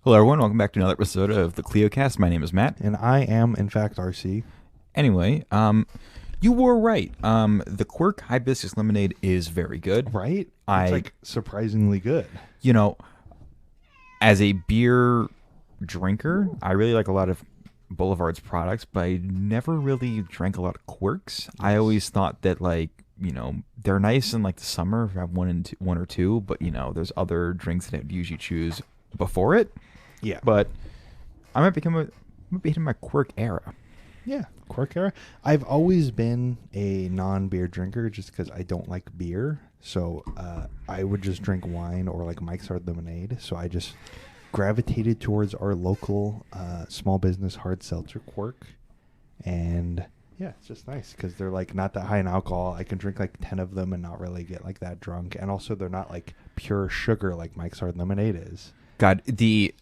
Hello, everyone. Welcome back to another episode of the CleoCast. My name is Matt. And I am, in fact, RC. Anyway, you were right. The Quirk Hibiscus Lemonade is very good. Right? I, It's like surprisingly good. you know, as a beer drinker, I really like a lot of Boulevard's products, but I never really drank a lot of Quirks. I always thought that, they're nice in like the summer if I have one or two, but there's other drinks that I'd usually choose before it. Yeah. But I might be hitting my Quirk era. Yeah. Quirk era. I've always been a non-beer drinker just because I don't like beer. So I would just drink wine or like Mike's Hard Lemonade. So I just gravitated towards our local small business hard seltzer Quirk. And yeah, it's just nice because they're like not that high in alcohol. I can drink like 10 of them and not really get like that drunk. And also they're not like pure sugar like Mike's Hard Lemonade is. God, the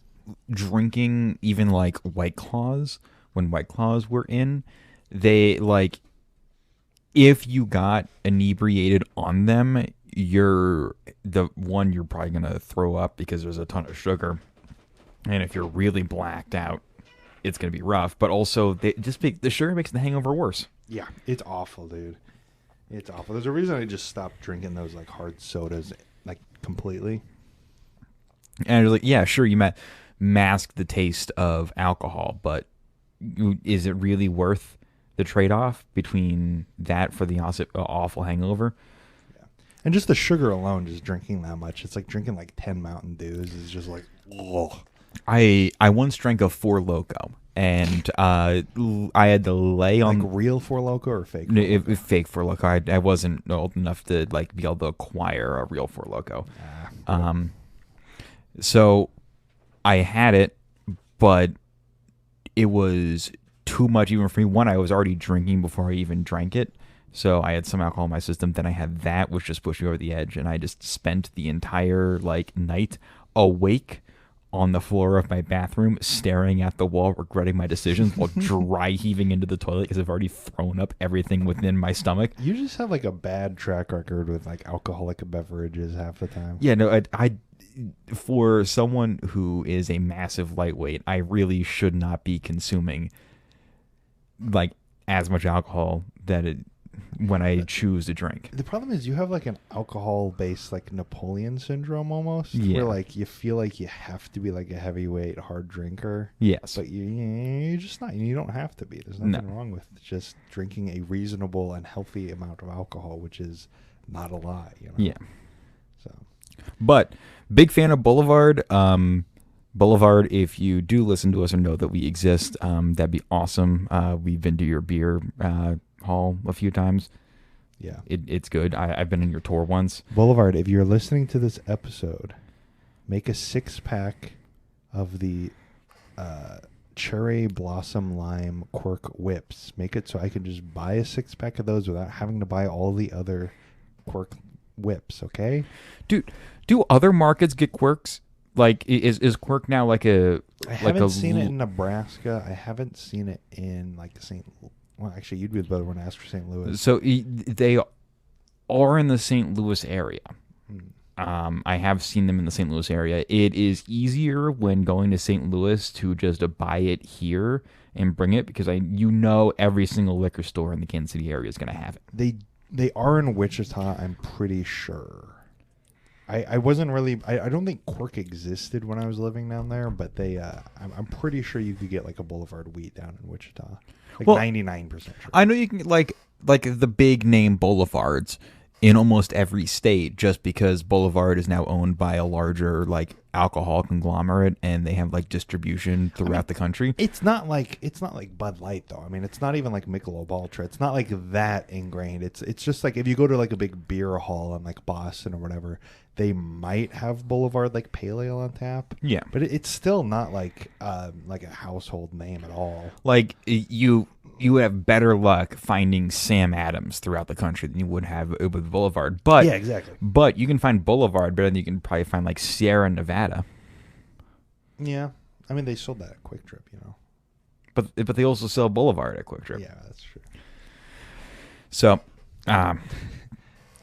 drinking even like White Claws, when White Claws were in, they like, if you got inebriated on them, you're probably gonna throw up because there's a ton of sugar, and if you're really blacked out, it's gonna be rough. But also, the sugar makes the hangover worse. Yeah, it's awful, dude. It's awful. There's a reason I just stopped drinking those like hard sodas like completely. And you're like, yeah, sure, you might mask the taste of alcohol, but is it really worth the trade-off between that for the awful hangover? Yeah. And just the sugar alone, just drinking that much, it's like drinking like 10 Mountain Dews is just like, oh. I once drank a Four Loko, and I had to lay on Like real Four Loko or fake? Four Loko? fake Four Loko. I wasn't old enough to like be able to acquire a real Four Loko. So I had it, but it was too much even for me. One, I was already drinking before I even drank it. So I had some alcohol in my system. Then I had that, which just pushed me over the edge. And I just spent the entire like night awake on the floor of my bathroom, staring at the wall, regretting my decisions while dry heaving into the toilet because I've already thrown up everything within my stomach. You just have like a bad track record with like alcoholic beverages half the time. Yeah, no, I for someone who is a massive lightweight, I really should not be consuming like as much alcohol when I choose to drink. The problem is you have like an alcohol-based like Napoleon syndrome almost, Yeah. where like you feel like you have to be like a heavyweight hard drinker. Yes. But you're just not. You don't have to be. There's nothing wrong with just drinking a reasonable and healthy amount of alcohol, which is not a lot. Yeah. So. But big fan of Boulevard. Boulevard, if you do listen to us or know that we exist, that'd be awesome. We've been to your beer hall a few times. Yeah. It's good. I've been on your tour once. Boulevard, if you're listening to this episode, make a 6-pack of the cherry blossom lime Quirk whips. Make it so I can just buy a 6-pack of those without having to buy all the other Quirk whips, okay? Dude, do other markets get Quirks? Like, is Quirk now like a... I haven't seen it in Nebraska. I haven't seen it in like well, actually, you'd be the better one to ask for St. Louis. So they are in the St. Louis area. I have seen them in the St. Louis area. It is easier when going to St. Louis to just buy it here and bring it because every single liquor store in the Kansas City area is going to have it. They are in Wichita, I'm pretty sure. I wasn't really... I don't think Quirk existed when I was living down there, but I'm pretty sure you could get like a Boulevard wheat down in Wichita. Like 99% sure. I know you can get like the big name Boulevards in almost every state just because Boulevard is now owned by a larger like alcohol conglomerate and they have like distribution throughout the country. It's not like Bud Light though. I mean, it's not even like Michelob Ultra. It's not like that ingrained. It's just like if you go to like a big beer hall in like Boston or whatever, they might have Boulevard like Pale Ale on tap. Yeah, but it's still not like a household name at all. Like you would have better luck finding Sam Adams throughout the country than you would have with Boulevard. But yeah, exactly. But you can find Boulevard better than you can probably find like Sierra Nevada. Yeah, I mean they sold that at Quick Trip, But they also sell Boulevard at Quick Trip. Yeah, that's true. So,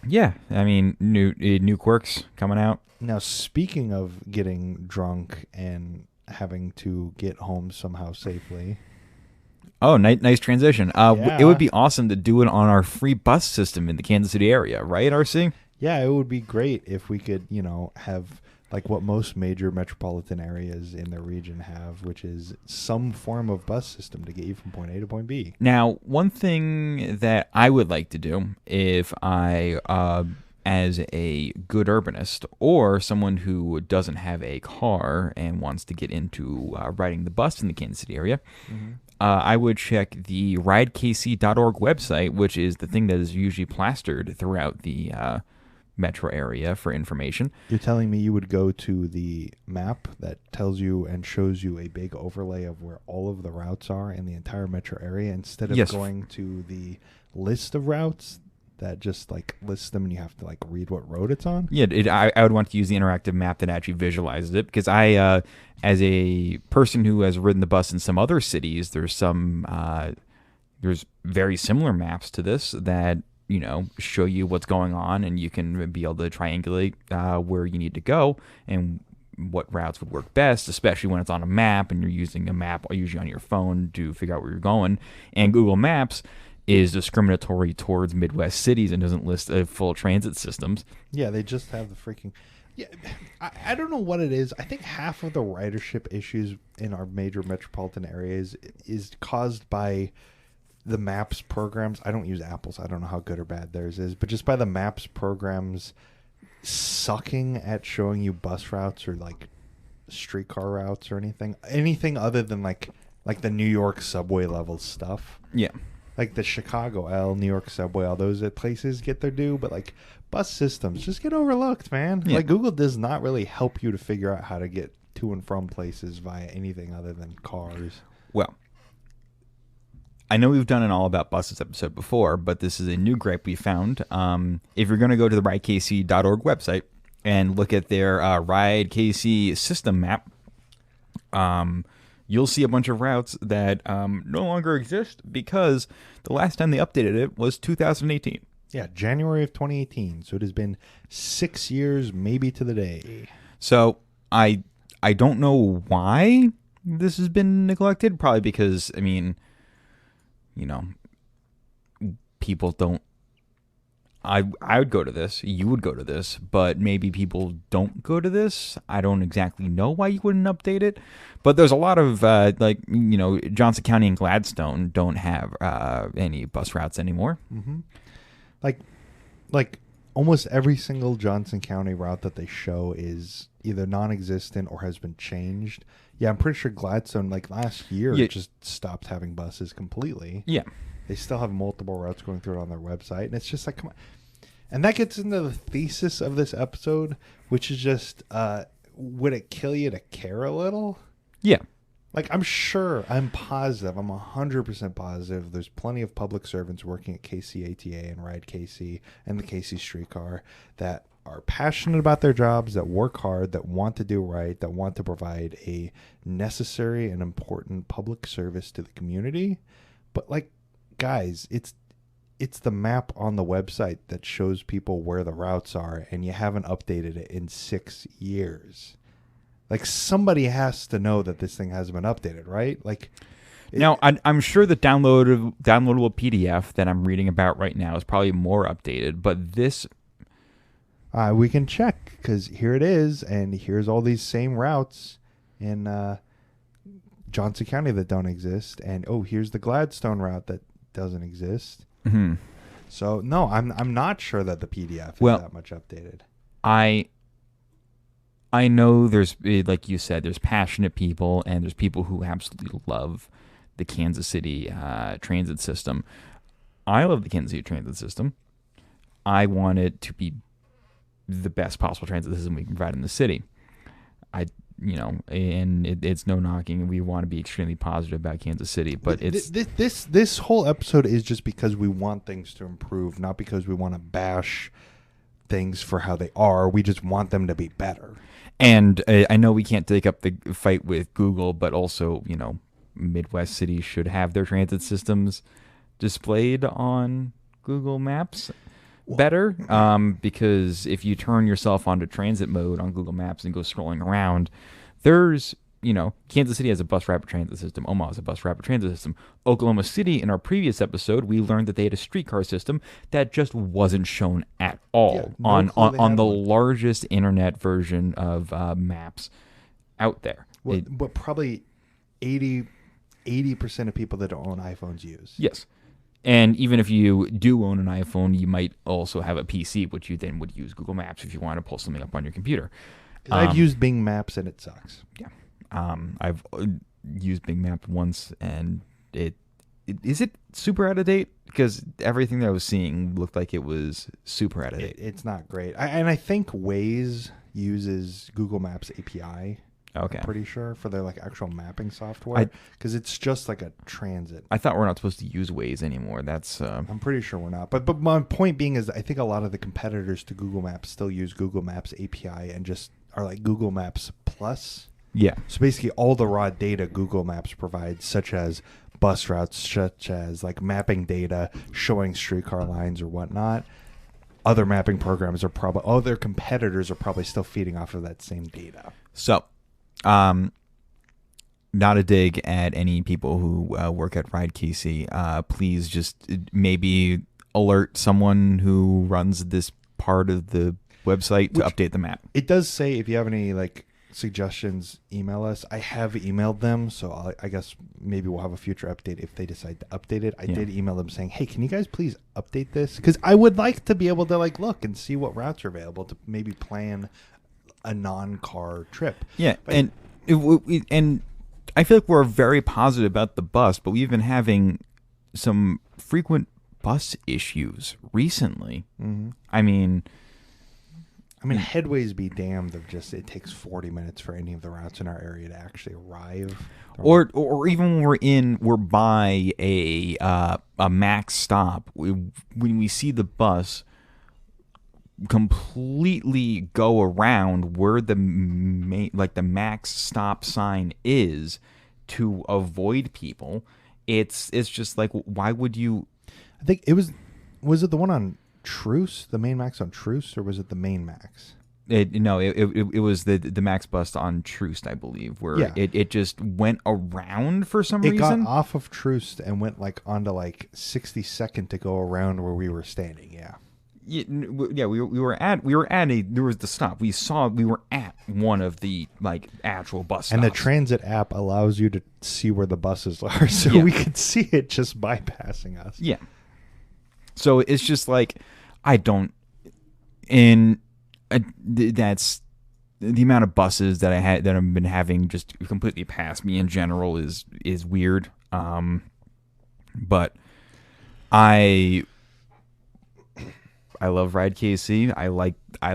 yeah, I mean new Quirks coming out. Now, speaking of getting drunk and having to get home somehow safely. Oh, nice transition. It Yeah. would be awesome to do it on our free bus system in the Kansas City area, right, RC? Yeah, it would be great if we could, have like what most major metropolitan areas in the region have, which is some form of bus system to get you from point A to point B. Now, one thing that I would like to do if I, as a good urbanist or someone who doesn't have a car and wants to get into riding the bus in the Kansas City area, I would check the ridekc.org website, which is the thing that is usually plastered throughout the metro area for information. You're telling me you would go to the map that tells you and shows you a big overlay of where all of the routes are in the entire metro area instead of Yes. going to the list of routes that just like lists them and you have to like read what road it's on? Yeah, I would want to use the interactive map that actually visualizes it because I, as a person who has ridden the bus in some other cities, there's very similar maps to this that show you what's going on, and you can be able to triangulate where you need to go and what routes would work best, especially when it's on a map and you're using a map usually on your phone to figure out where you're going. And Google Maps is discriminatory towards Midwest cities and doesn't list full transit systems. Yeah, they just have the freaking. Yeah, I don't know what it is. I think half of the ridership issues in our major metropolitan areas is caused by the Maps programs. I don't use Apple's. I don't know how good or bad theirs is, but just by the Maps programs sucking at showing you bus routes or like streetcar routes or anything other than like the New York subway level stuff. Yeah. Like the Chicago L, New York subway, all those places get their due, but like bus systems just get overlooked, man. Yeah. Like Google does not really help you to figure out how to get to and from places via anything other than cars. Well, I know we've done an all about buses episode before, but this is a new gripe we found. If you're going to go to the ridekc.org website and look at their RideKC system map, you'll see a bunch of routes that no longer exist because the last time they updated it was 2018. Yeah, January of 2018. So it has been 6 years, maybe to the day. So I don't know why this has been neglected. Probably because, people don't. I would go to this. You would go to this, but maybe people don't go to this. I don't exactly know why you wouldn't update it, but there's a lot of Johnson County and Gladstone don't have any bus routes anymore. Mm-hmm. Like almost every single Johnson County route that they show is either non-existent or has been changed. Yeah, I'm pretty sure Gladstone, like last year, just stopped having buses completely. Yeah. They still have multiple routes going through it on their website. And it's just like, come on. And that gets into the thesis of this episode, which is just, would it kill you to care a little? Yeah. Like, I'm positive, I'm 100% positive there's plenty of public servants working at KCATA and Ride KC and the KC Streetcar that are passionate about their jobs, that work hard, that want to do right, that want to provide a necessary and important public service to the community. But, like, guys, it's the map on the website that shows people where the routes are, and you haven't updated it in 6 years. Like, somebody has to know that this thing hasn't been updated, right? Like, now I'm sure the downloadable PDF that I'm reading about right now is probably more updated, but this we can check because here it is, and here's all these same routes in Johnson County that don't exist, and here's the Gladstone route that doesn't exist. Mm-hmm. So no, I'm not sure that the PDF is that much updated. I know there's, like you said, there's passionate people and there's people who absolutely love the Kansas City transit system. I love the Kansas City transit system. I want it to be the best possible transit system we can provide in the city. And it's no knocking. We want to be extremely positive about Kansas City, but this whole episode is just because we want things to improve, not because we want to bash things for how they are. We just want them to be better. And I know we can't take up the fight with Google, but also, Midwest cities should have their transit systems displayed on Google Maps better. Because if you turn yourself onto transit mode on Google Maps and go scrolling around, there's Kansas City has a bus rapid transit system. Omaha has a bus rapid transit system. Oklahoma City, in our previous episode, we learned that they had a streetcar system that just wasn't shown at all on the largest internet version of maps out there. But probably 80% of people that don't own iPhones use. Yes. And even if you do own an iPhone, you might also have a PC, which you then would use Google Maps if you want to pull something up on your computer. I've used Bing Maps and it sucks. Yeah. I've used Bing Maps once, and is it super out of date? Because everything that I was seeing looked like it was super out of date. It's not great. And I think Waze uses Google Maps API. Okay. I'm pretty sure for their like actual mapping software, because it's just like a transit. I thought we're not supposed to use Waze anymore. That's I'm pretty sure we're not. But my point being is I think a lot of the competitors to Google Maps still use Google Maps API and just are like Google Maps Plus. Yeah. So basically all the raw data Google Maps provides, such as bus routes, such as like mapping data, showing streetcar lines or whatnot. Other mapping programs are probably, other competitors are probably still feeding off of that same data. So, not a dig at any people who work at Ride KC. Please just maybe alert someone who runs this part of the website to update the map. It does say if you have any like suggestions, email us. I have emailed them, so I guess maybe we'll have a future update if they decide to update it. I did email them saying, hey, can you guys please update this? Because I would like to be able to like look and see what routes are available to maybe plan a non-car trip. Yeah, and I feel like we're very positive about the bus, but we've been having some frequent bus issues recently. Mm-hmm. I mean, Headways be damned if just it takes 40 minutes for any of the routes in our area to actually arrive. Or even when we're by a max stop, when we see the bus completely go around where the max stop sign is to avoid people, it's just like, why would you? I think it was it the one on Truce, the main max on Truce, or was it the main max? It was the max bus on Troost, I believe, where it just went around for some reason. It got off of Troost and went like onto like 62nd to go around where we were standing. Yeah, we were at there was the stop. We were at one of the like actual bus stops. And the transit app allows you to see where the buses are, so we could see it just bypassing us. Yeah. So it's just like that's the amount of buses that I've been having just completely pass me in general is weird. But I love Ride KC. I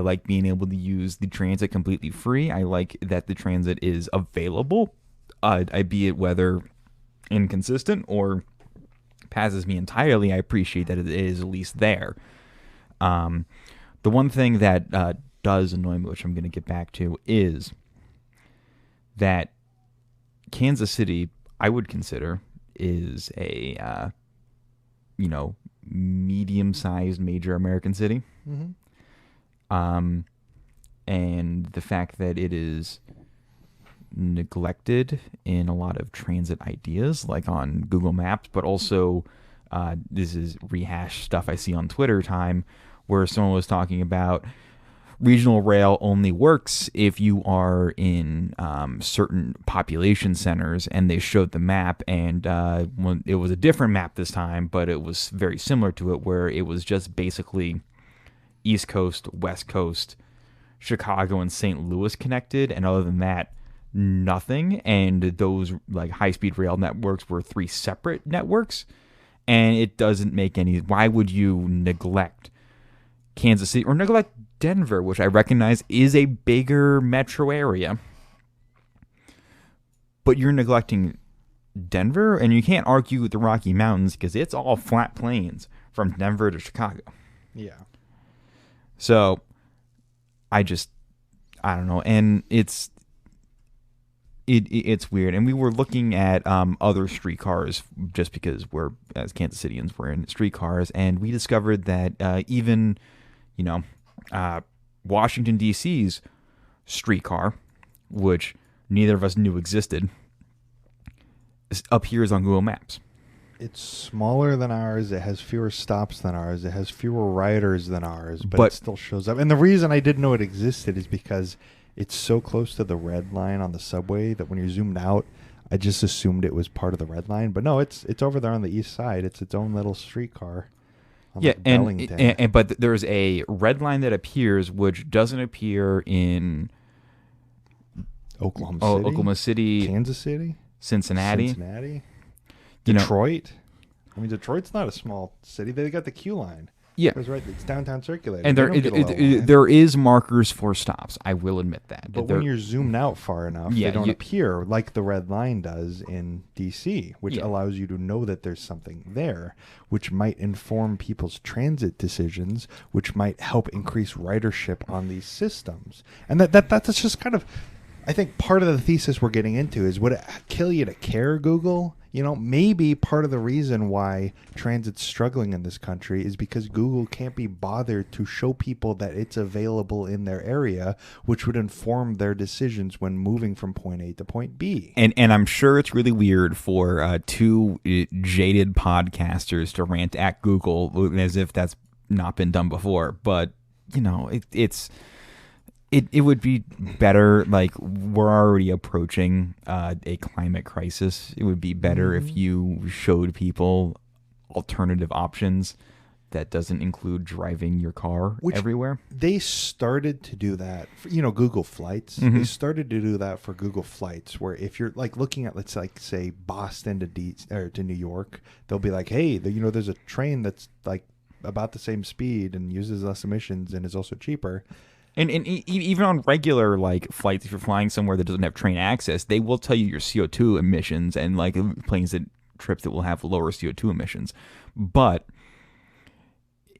like being able to use the transit completely free. I like that the transit is available, be it whether inconsistent or passes me entirely. I appreciate that it is at least there. The one thing that does annoy me, which I'm going to get back to, is that Kansas City, I would consider, is a medium-sized major American city. Mm-hmm. And the fact that it is neglected in a lot of transit ideas, like on Google Maps, but also this is rehashed stuff I see on Twitter time, where someone was talking about regional rail only works if you are in certain population centers, and they showed the map, and it was a different map this time, but it was very similar to it, where it was just basically East Coast, West Coast, Chicago, and St. Louis connected, and other than that, nothing. And those like high-speed rail networks were 3 separate networks, and it doesn't make any. Why would you neglect Kansas City or neglect Denver, which I recognize is a bigger metro area, but you're neglecting Denver? And you can't argue with the Rocky Mountains because it's all flat plains from Denver to Chicago. Yeah. So I don't know, and it's weird. And we were looking at other streetcars just because we're, as Kansas Cityans, we're in streetcars, and we discovered that even Washington, D.C.'s streetcar, which neither of us knew existed, appears on Google Maps. It's smaller than ours. It has fewer stops than ours. It has fewer riders than ours, but it still shows up. And the reason I didn't know it existed is because it's so close to the red line on the subway that when you're zoomed out, I just assumed it was part of the red line. But no, it's over there on the east side. It's its own little streetcar. Yeah, and but there's a red line that appears, which doesn't appear in Oklahoma City, Kansas City, Cincinnati. Detroit. I mean, Detroit's not a small city. They got the Q line. Yeah, that's right. It's downtown circulator. And there is markers for stops. I will admit that. But when you're zoomed out far enough, they don't appear like the red line does in DC, which allows you to know that there's something there, which might inform people's transit decisions, which might help increase ridership on these systems. And that's just kind of, I think, part of the thesis we're getting into is, would it kill you to care, Google? You know, maybe part of the reason why transit's struggling in this country is because Google can't be bothered to show people that it's available in their area, which would inform their decisions when moving from point A to point B. And I'm sure it's really weird for two jaded podcasters to rant at Google as if that's not been done before. But, you know, it would be better, like, we're already approaching a climate crisis. It would be better if you showed people alternative options that doesn't include driving your car everywhere. They started to do that for, Google Flights. They started to do that for Google Flights, where if you're like looking at, let's like say Boston to New York, they'll be like, hey, there's a train that's like about the same speed and uses less emissions and is also cheaper. And even on regular like flights, if you're flying somewhere that doesn't have train access, they will tell you your CO2 emissions and like trips that will have lower CO2 emissions. But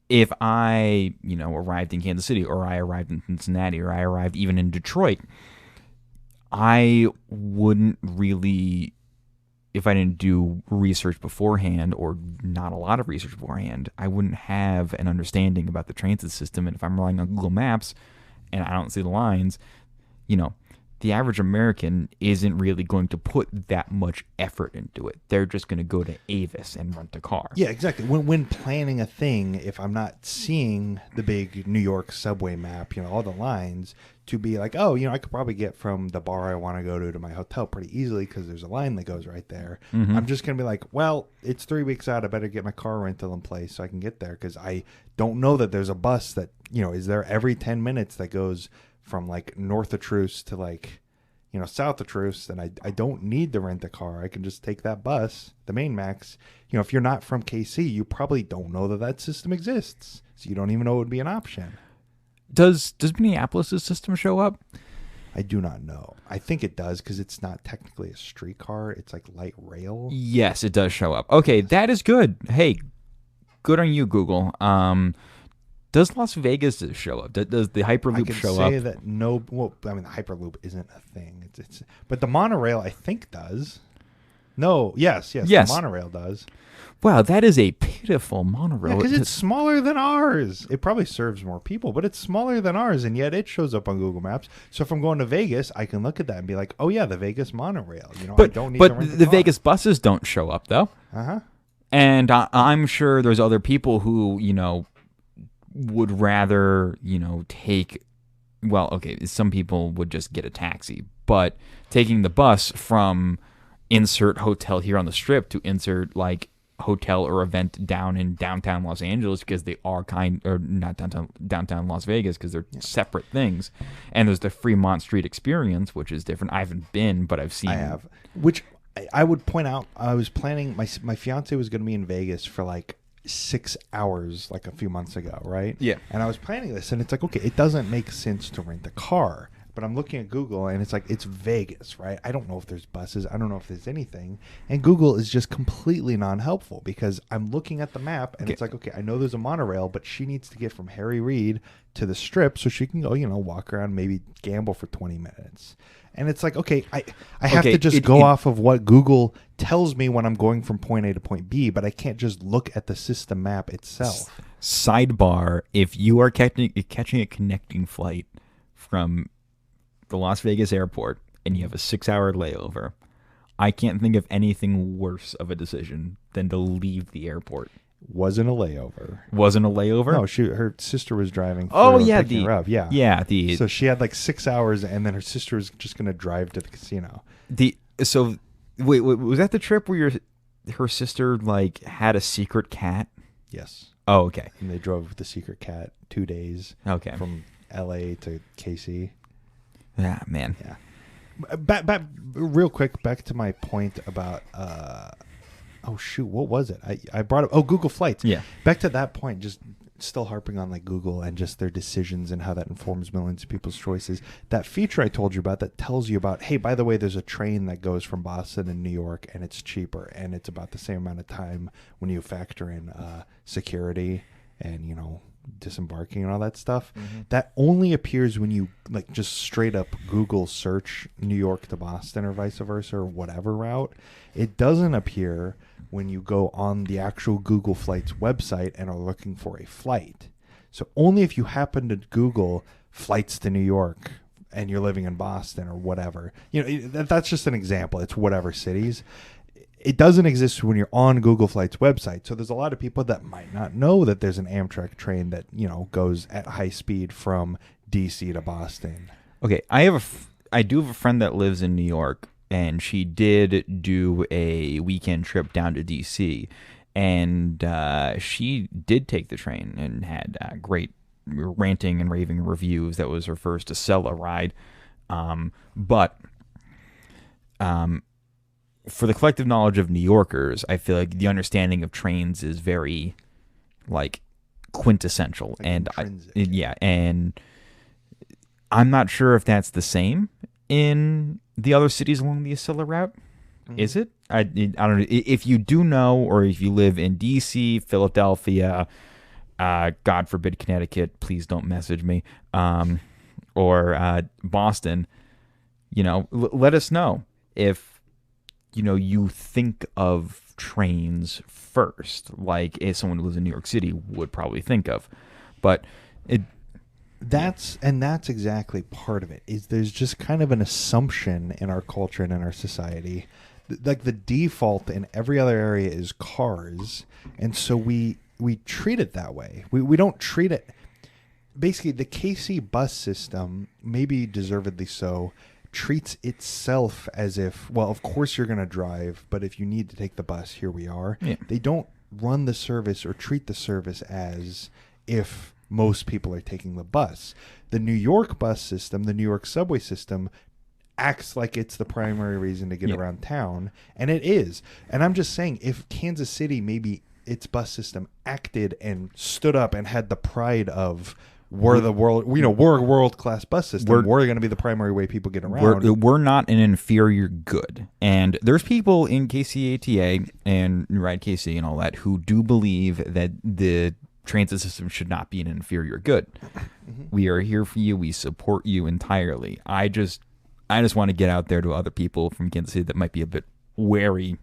if I, arrived in Kansas City, or I arrived in Cincinnati, or I arrived even in Detroit, I wouldn't really, if I didn't do research beforehand, or not a lot of research beforehand, I wouldn't have an understanding about the transit system. And if I'm relying on Google Maps and I don't see the lines, the average American isn't really going to put that much effort into it. They're just going to go to Avis and rent a car. Yeah, exactly. When planning a thing, if I'm not seeing the big New York subway map, all the lines, to be like, oh, I could probably get from the bar I want to go to my hotel pretty easily because there's a line that goes right there. I'm just going to be like, well, it's 3 weeks out. I better get my car rental in place so I can get there, because I don't know that there's a bus that, is there every 10 minutes that goes from like north of Troost to like, south of Troost, and I don't need to rent a car. I can just take that bus, the main max. If you're not from KC, you probably don't know that system exists, so you don't even know it would be an option. Does Minneapolis' system show up? I do not know. I think it does, because it's not technically a streetcar. It's like light rail. Yes, it does show up. Okay, that is good. Hey, good on you, Google. Does Las Vegas show up? Does the Hyperloop show up? I can say that no. Well, I mean, the Hyperloop isn't a thing. It's but the monorail, I think, does. No. Yes. The monorail does. Wow, that is a pitiful monorail. Because it's smaller than ours. It probably serves more people, but it's smaller than ours, and yet it shows up on Google Maps. So if I'm going to Vegas, I can look at that and be like, oh yeah, the Vegas monorail. But, I don't need to rent the Vegas buses don't show up though. And I'm sure there's other people who would rather, take, well, okay, some people would just get a taxi, but taking the bus from insert hotel here on the Strip to insert like hotel or event down in downtown Los Angeles, because they are not downtown Las Vegas, because they're separate things. And there's the Fremont Street experience, which is different. I haven't been, but I've seen. I have, which I would point out. I was planning, my fiance was going to be in Vegas for like 6 hours like a few months ago, right? Yeah. And I was planning this, and it's like, okay, it doesn't make sense to rent a car. But I'm looking at Google, and it's like, it's Vegas, right? I don't know if there's buses. I don't know if there's anything. And Google is just completely non-helpful, because I'm looking at the map, and it's like, okay, I know there's a monorail, but she needs to get from Harry Reid to the Strip so she can go, walk around, maybe gamble for 20 minutes. And it's like, okay, I have to just go off of what Google tells me when I'm going from point A to point B, but I can't just look at the system map itself. Sidebar, if you are catching a connecting flight from the Las Vegas airport and you have a 6-hour layover, I can't think of anything worse of a decision than to leave the airport. Wasn't a layover. Wasn't a layover? No, her sister was driving. Oh, through yeah. and picking her up. Yeah. Yeah. So she had like 6 hours, and then her sister was just going to drive to the casino. So, wait, was that the trip where her sister like had a secret cat? Yes. Oh, okay. And they drove with the secret cat 2 days. Okay. From L.A. to KC. Yeah, man. Yeah. Back, real quick, back to my point about, oh shoot, what was it? I brought up, Google Flights. Yeah. Back to that point, just still harping on like Google and just their decisions and how that informs millions of people's choices. That feature I told you about that tells you about, hey, by the way, there's a train that goes from Boston and New York, and it's cheaper, and it's about the same amount of time when you factor in security and, you know, disembarking and all that stuff. That only appears when you like just straight up Google search New York to Boston or vice versa or whatever route. It doesn't appear when you go on the actual Google Flights website and are looking for a flight. So only if you happen to Google flights to New York and you're living in Boston or whatever, you know, that's just an example. It's whatever cities. It doesn't exist when you're on Google Flights website. So there's a lot of people that might not know that there's an Amtrak train that, you know, goes at high speed from DC to Boston. Okay, I do have a friend that lives in New York, and she did do a weekend trip down to DC, and she did take the train and had great ranting and raving reviews. That was her first to sell a ride, but for the collective knowledge of New Yorkers, I feel like the understanding of trains is very like quintessential, like and and I'm not sure if that's the same in the other cities along the Acela route. Is it? I don't know. If you do know, or if you live in DC, Philadelphia, God forbid Connecticut, please don't message me, or Boston, you know, let us know if, you know, you think of trains first, like if someone who lives in New York City would probably think of. But that's exactly part of it. Is there's just kind of an assumption in our culture and in our society, like the default in every other area is cars, and so we treat it that way. We don't treat it. Basically, the KC bus system, maybe deservedly so, treats itself as if, well, of course you're going to drive, but if you need to take the bus, here we are. Yeah. They don't run the service or treat the service as if most people are taking the bus. The New York bus system, the New York subway system, acts like it's the primary reason to get around town, and it is. And I'm just saying, if Kansas City, maybe its bus system acted and stood up and had the pride of, we're the world, you know, we're a world-class bus system. We're going to be the primary way people get around. We're not an inferior good. And there's people in KCATA and Ride KC and all that who do believe that the transit system should not be an inferior good. We are here for you. We support you entirely. I just want to get out there to other people from Kansas City that might be a bit wary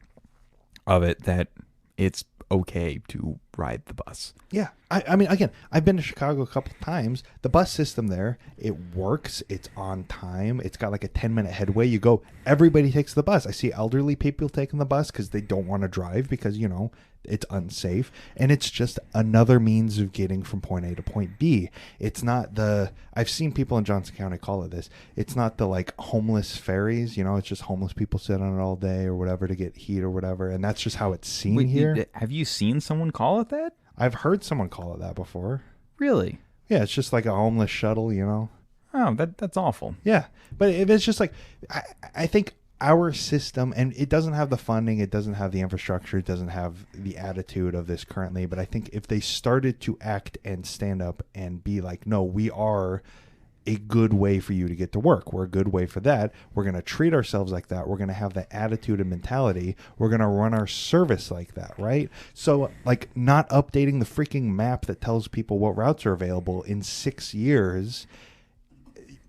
of it, that it's okay to ride the bus. Yeah. I mean, again, I've been to Chicago a couple of times. The bus system there, it works. It's on time. It's got like a 10-minute headway. You go, everybody takes the bus. I see elderly people taking the bus because they don't want to drive because, you know, it's unsafe. And it's just another means of getting from point A to point B. It's not the, I've seen people in Johnson County call it this. It's not the like homeless ferries, you know, it's just homeless people sit on it all day or whatever to get heat or whatever. And that's just how it's seen here. Have you seen someone call it that? I've heard someone call it that before. Really? Yeah, it's just like a homeless shuttle, you know? Oh, that's awful. Yeah. But if it's just like, I think our system, and it doesn't have the funding, it doesn't have the infrastructure, it doesn't have the attitude of this currently, but I think if they started to act and stand up and be like, no, we are a good way for you to get to work. We're a good way for that. We're going to treat ourselves like that. We're going to have that attitude and mentality. We're going to run our service like that, right? So, like, not updating the freaking map that tells people what routes are available in 6 years.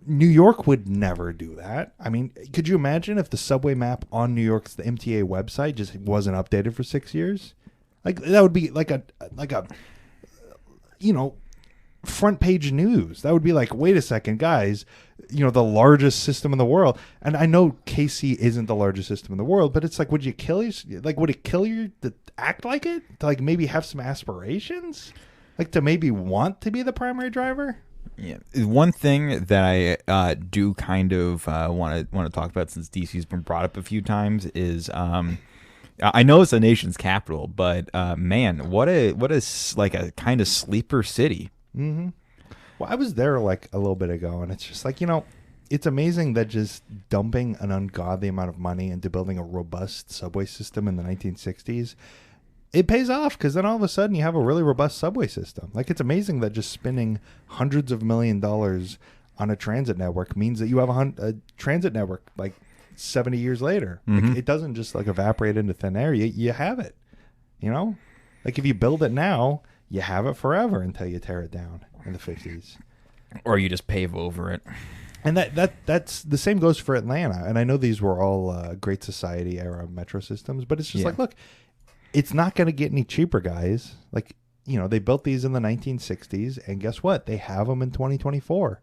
New York would never do that. I mean, could you imagine if the subway map on New York's, the MTA website, just wasn't updated for 6 years? Like, that would be like a, you know, front page news. That would be like, wait a second, guys, the largest system in the world. And I know KC isn't the largest system in the world, but it's like, would it kill you to act like it? To like maybe have some aspirations? Like to maybe want to be the primary driver? Yeah, one thing that I do kind of want to talk about, since DC's been brought up a few times, is I know it's the nation's capital, but man, what a like a kind of sleeper city. Mm-hmm. Well, I was there like a little bit ago, and it's just like, it's amazing that just dumping an ungodly amount of money into building a robust subway system in the 1960s, it pays off, because then all of a sudden you have a really robust subway system. Like, it's amazing that just spending hundreds of $1 million on a transit network means that you have a transit network like 70 years later. Mm-hmm. Like, it doesn't just like evaporate into thin air. You have it, like if you build it now, you have it forever until you tear it down in the 50s. Or you just pave over it. And that's the same goes for Atlanta. And I know these were all Great Society era metro systems, but it's just like, look, it's not going to get any cheaper, guys. Like, they built these in the 1960s, and guess what? They have them in 2024.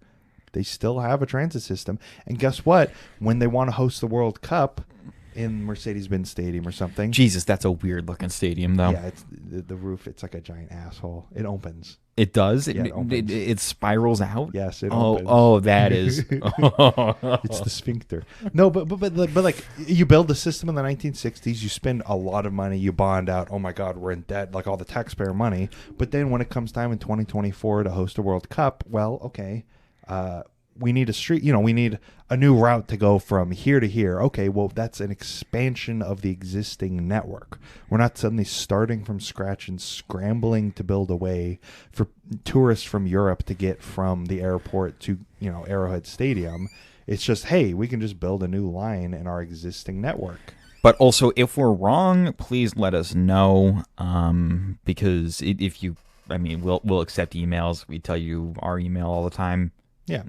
They still have a transit system. And guess what? When they want to host the World Cup in Mercedes-Benz Stadium or something. Jesus, that's a weird looking stadium, though. Yeah, it's the roof. It's like a giant asshole. It opens. It does. Yeah, it spirals out. Yes, it opens. Oh, that is. It's the sphincter. No, but like, you build the system in the 1960s. You spend a lot of money. You bond out. Oh my God, we're in debt. Like all the taxpayer money. But then when it comes time in 2024 to host a World Cup, well, okay. We need a street, we need a new route to go from here to here. Okay, well, that's an expansion of the existing network. We're not suddenly starting from scratch and scrambling to build a way for tourists from Europe to get from the airport to, Arrowhead Stadium. It's just, hey, we can just build a new line in our existing network. But also, if we're wrong, please let us know, because we'll accept emails. We tell you our email all the time. Yeah.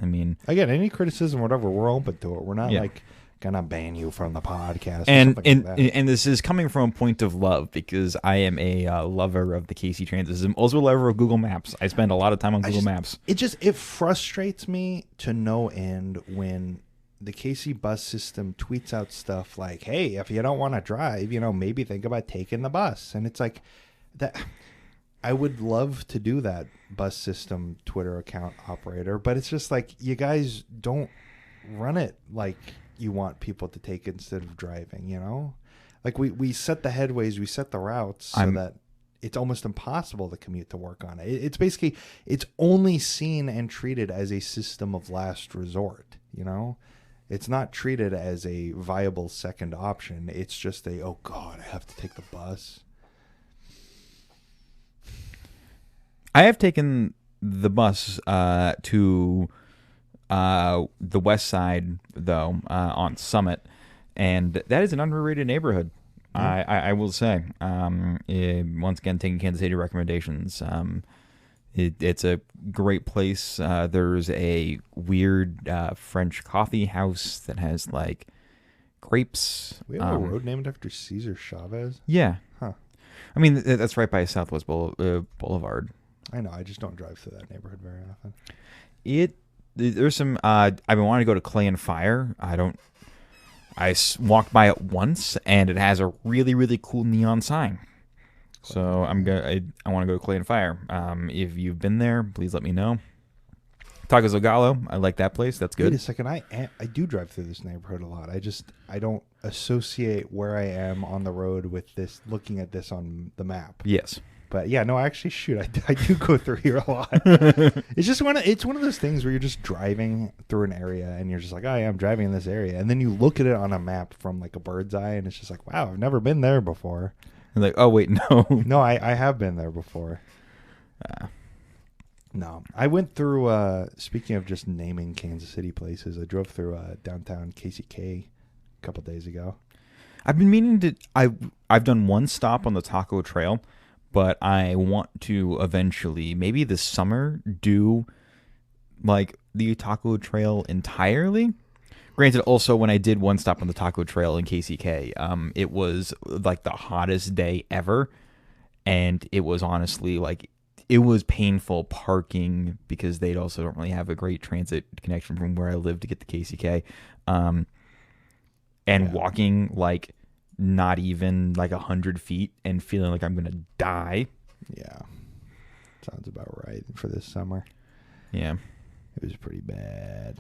Again, any criticism, whatever, we're open to it. We're not like gonna ban you from the podcast. And this is coming from a point of love, because I am a lover of the KC transit system, also a lover of Google Maps. I spend a lot of time on Google Maps. It frustrates me to no end when the KC bus system tweets out stuff like, "Hey, if you don't want to drive, maybe think about taking the bus." And it's like that. I would love to do that, bus system Twitter account operator, but it's just like, you guys don't run it like you want people to take instead of driving, Like we set the headways, we set the routes so that it's almost impossible to commute to work on it. It's basically, it's only seen and treated as a system of last resort, It's not treated as a viable second option. It's just oh God, I have to take the bus. I have taken the bus to the west side, though, on Summit, and that is an underrated neighborhood. Mm-hmm. I will say. Once again, taking Kansas City recommendations. It's a great place. There's a weird French coffee house that has like grapes. We have a road named after Cesar Chavez. Yeah. Huh. That's right by Southwest Boulevard. I know. I just don't drive through that neighborhood very often. There's some. I've been wanting to go to Clay and Fire. I walked by it once, and it has a really, really cool neon sign. So I want to go to Clay and Fire. If you've been there, please let me know. Tacos El Gallo, I like that place. That's good. Wait a second. I do drive through this neighborhood a lot. I don't associate where I am on the road with this, looking at this on the map. Yes. But yeah, no, actually, I do go through here a lot. It's just one of those things where you're just driving through an area and you're just like, oh, yeah, I'm driving in this area. And then you look at it on a map from like a bird's eye and it's just like, wow, I've never been there before. And like, oh, wait, no. No, I have been there before. No, I went through, speaking of just naming Kansas City places, I drove through downtown KCK a couple days ago. I've been meaning to, I've done one stop on the Taco Trail, but I want to eventually, maybe this summer, do like the Taco Trail entirely. Granted, also when I did one stop on the Taco Trail in KCK, it was like the hottest day ever, and it was honestly like it was painful parking because they also don't really have a great transit connection from where I live to get to KCK. And Yeah. walking like not even like 100 feet and feeling like I'm going to die. Yeah. Sounds about right for this summer. Yeah. It was pretty bad.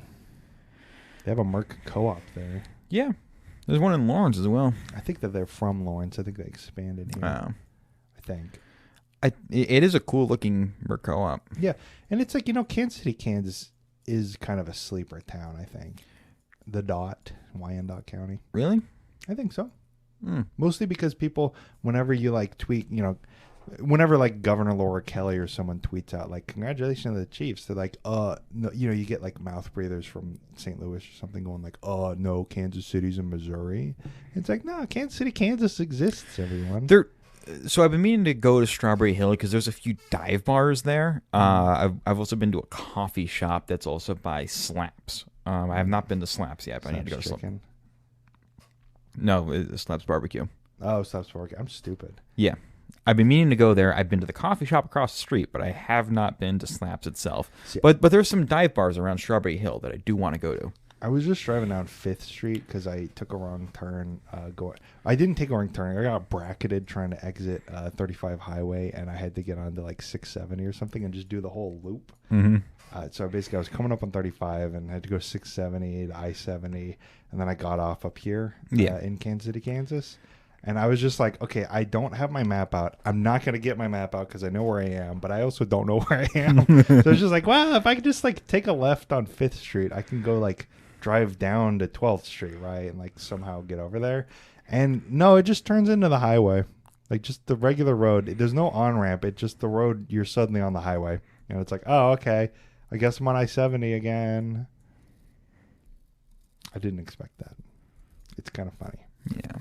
They have a Merck co-op there. Yeah. There's one in Lawrence as well. I think that they're from Lawrence. I think they expanded here. I think. It is a cool looking Merc co-op. Yeah. And it's like, Kansas City, Kansas is kind of a sleeper town, I think. The Dot, Wyandotte County. Really? I think so. Mm. Mostly because people, whenever you like tweet, whenever like Governor Laura Kelly or someone tweets out like congratulations to the Chiefs, they're like, no, you get like mouth breathers from St. Louis or something going like, no, Kansas City's in Missouri. It's like, no, Kansas City, Kansas exists, everyone. So I've been meaning to go to Strawberry Hill because there's a few dive bars there. I've also been to a coffee shop that's also by Slaps. I have not been to Slaps yet, but I need to go to Slaps. Chicken. No, it's Slaps Barbecue. Oh, Slaps Barbecue. I'm stupid. Yeah. I've been meaning to go there. I've been to the coffee shop across the street, but I have not been to Slaps itself. See, but there's some dive bars around Strawberry Hill that I do want to go to. I was just driving down 5th Street because I took a wrong turn. I didn't take a wrong turn. I got bracketed trying to exit 35 Highway, and I had to get onto like 670 or something and just do the whole loop. Mm-hmm. So basically, I was coming up on 35 and had to go 670 to I-70, and then I got off up here in Kansas City, Kansas. And I was just like, okay, I don't have my map out. I'm not going to get my map out because I know where I am, but I also don't know where I am. So it's just like, well, if I could just like take a left on 5th Street, I can go like drive down to 12th Street, right? And like somehow get over there. And no, it just turns into the highway. Like just the regular road. There's no on-ramp. It's just the road. You're suddenly on the highway. It's like, oh, okay. I guess I'm on I-70 again. I didn't expect that. It's kind of funny. Yeah.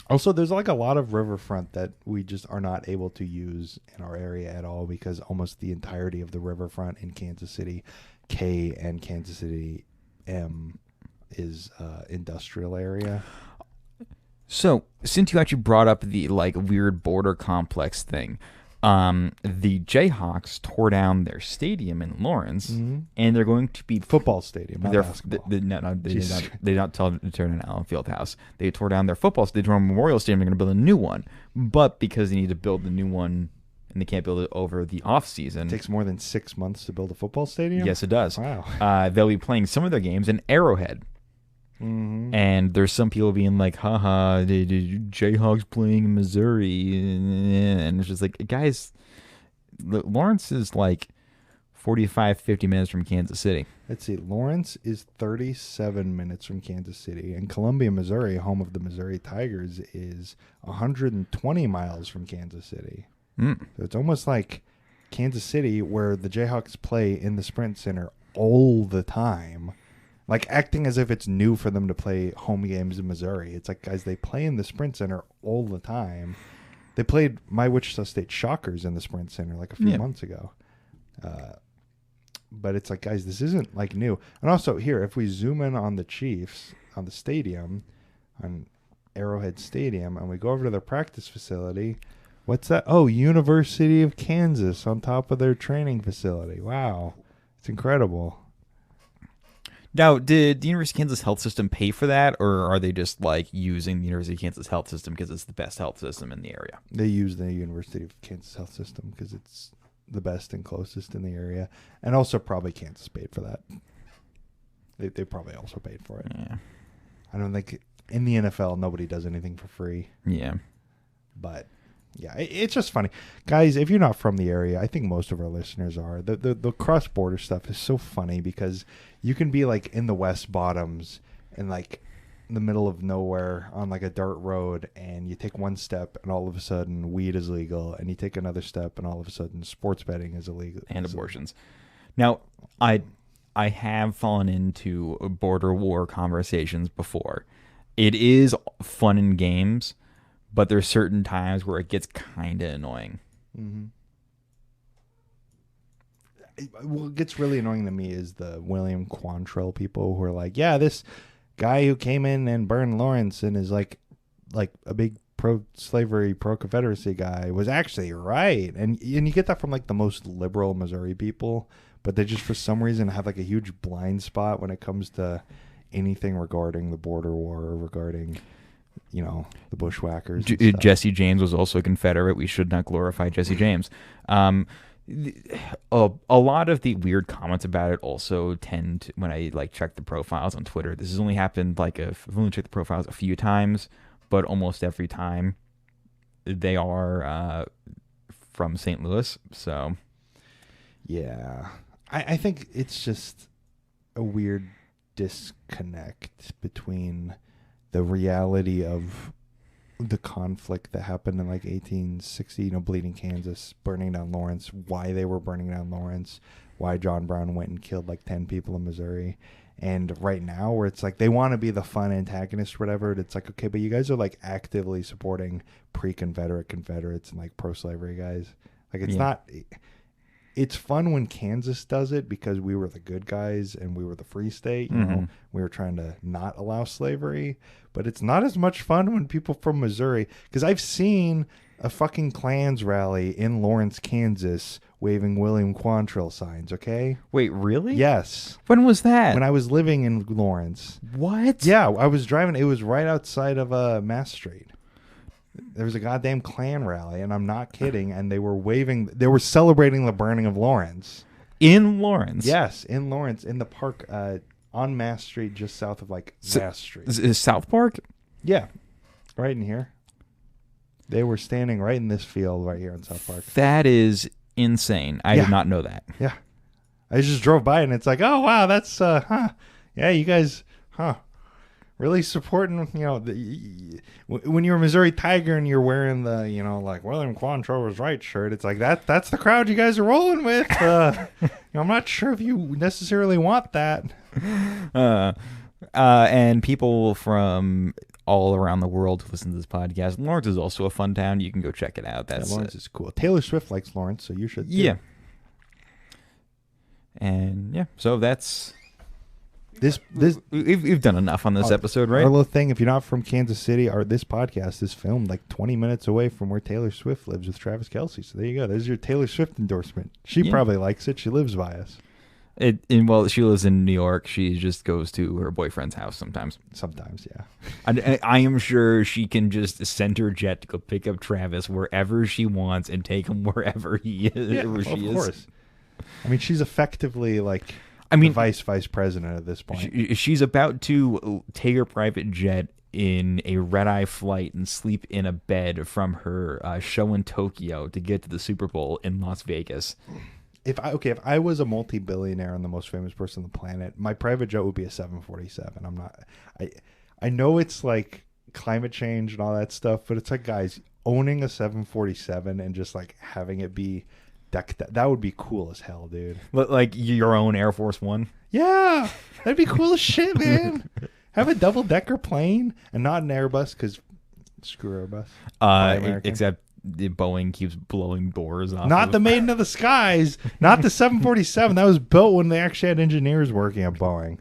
Also, there's like a lot of riverfront that we just are not able to use in our area at all because almost the entirety of the riverfront in Kansas City K and Kansas City M is industrial area. So, since you actually brought up the like weird border complex thing, the Jayhawks tore down their stadium in Lawrence, and they're going to be football stadium. Not basketball. They did not tell them to turn an Allen Fieldhouse. They tore down their football. They tore down Memorial Stadium. They're going to build a new one, but because they need to build the new one, and they can't build it over the off season. It takes more than 6 months to build a football stadium. Yes, it does. Wow. They'll be playing some of their games in Arrowhead. Mm-hmm. And there's some people being like, haha, the Jayhawks playing in Missouri. And it's just like, guys, Lawrence is like 45, 50 minutes from Kansas City. Let's see. Lawrence is 37 minutes from Kansas City. And Columbia, Missouri, home of the Missouri Tigers, is 120 miles from Kansas City. So it's almost like Kansas City, where the Jayhawks play in the Sprint Center all the time. Like acting as if it's new for them to play home games in Missouri. It's like, guys, they play in the Sprint Center all the time. They played my Wichita State Shockers in the Sprint Center like a few months ago. But it's like, guys, this isn't like new. And also here, if we zoom in on the Chiefs, on the stadium, on Arrowhead Stadium, and we go over to their practice facility, what's that? Oh, University of Kansas on top of their training facility. Wow. It's incredible. Now, did the University of Kansas health system pay for that, or are they just like using the University of Kansas health system because it's the best health system in the area? They use the University of Kansas health system because it's the best and closest in the area, and also probably Kansas paid for that. They probably also paid for it. Yeah. I don't think in the NFL nobody does anything for free. Yeah. But yeah, it's just funny, guys. If you're not from the area, I think most of our listeners are. The cross border stuff is so funny because you can be like in the West Bottoms and like in the middle of nowhere on like a dirt road, and you take one step and all of a sudden weed is legal, and you take another step and all of a sudden sports betting is illegal and abortions. Now, I have fallen into border war conversations before. It is fun in games, but there's certain times where it gets kind of annoying. Mm-hmm. What gets really annoying to me is the William Quantrill people who are like, yeah, this guy who came in and burned Lawrence and is like a big pro-slavery, pro-Confederacy guy was actually right. And you get that from like the most liberal Missouri people, but they just for some reason have like a huge blind spot when it comes to anything regarding the border war or regarding, the bushwhackers. and stuff. Jesse James was also a Confederate. We should not glorify Jesse James. A lot of the weird comments about it also tend to, when I like check the profiles on Twitter. This has only happened I've only checked the profiles a few times, but almost every time they are from St. Louis. So Yeah, I think it's just a weird disconnect between the reality of the conflict that happened in like 1860, Bleeding Kansas, burning down Lawrence, why they were burning down Lawrence, why John Brown went and killed like 10 people in Missouri. And right now where it's like they want to be the fun antagonist or whatever, it's like, okay, but you guys are like actively supporting pre-Confederate Confederates and like pro-slavery guys. Like it's not... It's fun when Kansas does it because we were the good guys and we were the free state. We were trying to not allow slavery. But it's not as much fun when people from Missouri, because I've seen a fucking Klans rally in Lawrence, Kansas, waving William Quantrill signs. Okay. wait, really? Yes. When was that? When I was living in Lawrence. What? Yeah, I was driving. It was right outside of Mass Street. There was a goddamn Klan rally, and I'm not kidding. And they were celebrating the burning of Lawrence. In Lawrence? Yes, in Lawrence, in the park on Mass Street, just south of Mass Street. Is South Park? Yeah, right in here. They were standing right in this field right here in South Park. That is insane. I did not know that. Yeah. I just drove by, and it's like, oh, wow, that's, yeah, you guys, really supporting, when you're a Missouri Tiger and you're wearing the, like William Quantrill was right shirt, it's like that's the crowd you guys are rolling with. I'm not sure if you necessarily want that. And people from all around the world who listen to this podcast, Lawrence is also a fun town. You can go check it out. Lawrence is cool. Taylor Swift likes Lawrence, so you should too. Yeah. And yeah, so that's... We've done enough on this episode, right? Our little thing, if you're not from Kansas City, this podcast is filmed like 20 minutes away from where Taylor Swift lives with Travis Kelce. So there you go. There's your Taylor Swift endorsement. She probably likes it. She lives by us. Well, she lives in New York. She just goes to her boyfriend's house sometimes. Sometimes, yeah. I am sure she can just send her jet to go pick up Travis wherever she wants and take him wherever he is. Yeah, where she of course. I mean, she's effectively like... vice president at this point. She's about to take her private jet in a red-eye flight and sleep in a bed from her show in Tokyo to get to the Super Bowl in Las Vegas. If I was a multi-billionaire and the most famous person on the planet, my private jet would be a 747. I know it's like climate change and all that stuff, but it's like, guys, owning a 747 and just like having it be that would be cool as hell, dude. Like your own Air Force One? Yeah, that'd be cool as shit, man. Have a double-decker plane and not an Airbus, because screw Airbus. Except the Boeing keeps blowing doors off. Not the Maiden of the Skies. Not the 747. That was built when they actually had engineers working at Boeing.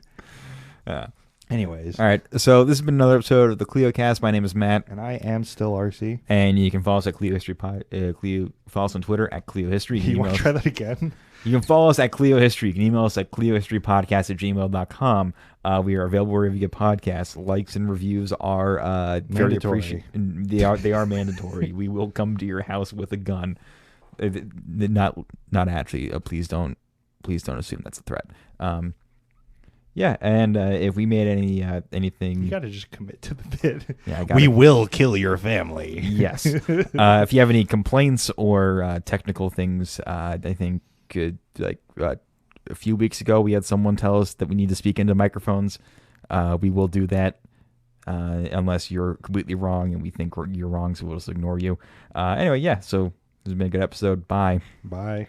Yeah. Anyways. All right. So this has been another episode of the CleoCast. My name is Matt. And I am still RC. And you can follow us at Clio History follow us on Twitter at Clio History. You want to try that again? You can follow us at Clio History. You can email us at ClioHistoryPodcast@gmail.com. We are available wherever you get podcasts. Likes and reviews are very appreciated. They are mandatory. We will come to your house with a gun. Not actually. Please don't assume that's a threat. Yeah, and if we made anything... You got to just commit to the bit. Yeah, we will kill your family. Yes. If you have any complaints or technical things, I think a few weeks ago we had someone tell us that we need to speak into microphones. We will do that unless you're completely wrong and we think you're wrong, so we'll just ignore you. Anyway, yeah, so this has been a good episode. Bye. Bye.